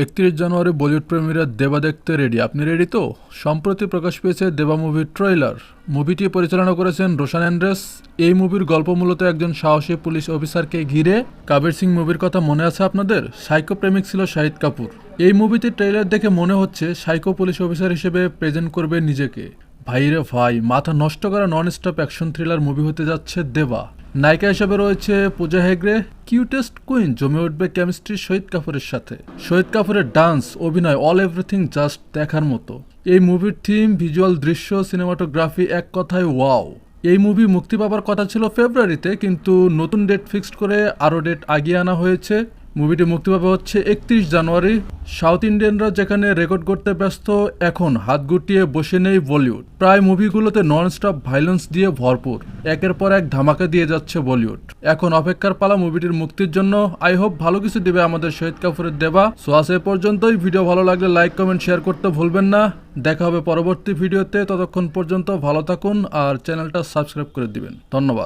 31 জানুয়ারি বলিউড প্রেমীরা দেবা দেখতে রেডি। আপনি রেডি তো? সম্প্রতি প্রকাশ পেয়েছে দেবা মুভির ট্রেইলার। মুভিটি পরিচালনা করেছেন রোশান অ্যান্ড্রেস। এই মুভির গল্প মূলত একজন সাহসী পুলিশ অফিসারকে ঘিরে। কবির সিং মুভির কথা মনে আছে আপনাদের? সাইকো প্রেমিক ছিল শাহিদ কাপুর। এই মুভিতে ট্রেইলার দেখে মনে হচ্ছে সাইকো পুলিশ অফিসার হিসেবে প্রেজেন্ট করবে নিজেকে। ভাইরে ভাই, মাথা নষ্ট করা non stop action thriller movie হতে যাচ্ছে দেবা। নায়িকা হিসেবে রয়েছে পূজা হেগড়ে। কিউটেস্ট কুইন জমে উঠবে কেমিস্ট্রি শহীদ কাপুরের সাথে। শহীদ কাপুরের ডান্স, অভিনয়, অল এভরিথিং জাস্ট দেখার মতো। এই মুভির থিম, ভিজুয়াল দৃশ্য, সিনেমাটোগ্রাফি, এক কথায় ওয়াও। এই মুভি মুক্তি পাবার কথা ছিল ফেব্রুয়ারিতে, কিন্তু নতুন ডেট ফিক্সড করে আরও ডেট আগিয়ে আনা হয়েছে। মুভিটি মুক্তি পাবে হচ্ছে 31 জানুয়ারি। সাউথ ইন্ডিয়ানরা যেখানে রেকর্ড করতে ব্যস্ত, এখন হাত গুটিয়ে বসে নেই বলিউড। প্রায় মুভিগুলোতে নন স্টপ ভাইলেন্স দিয়ে ভরপুর, একের পর এক ধামাকা দিয়ে যাচ্ছে বলিউড। এখন অপেক্ষার পালা মুভিটির মুক্তির জন্য। আই হোপ ভালো কিছু দিবে আমাদের শহীদ কাপুরের দেবা। সো আজ এ পর্যন্তই। ভিডিও ভালো লাগলে লাইক, কমেন্ট, শেয়ার করতে ভুলবেন না। দেখা হবে পরবর্তী ভিডিওতে। ততক্ষণ পর্যন্ত ভালো থাকুন আর চ্যানেলটা সাবস্ক্রাইব করে দিবেন। ধন্যবাদ।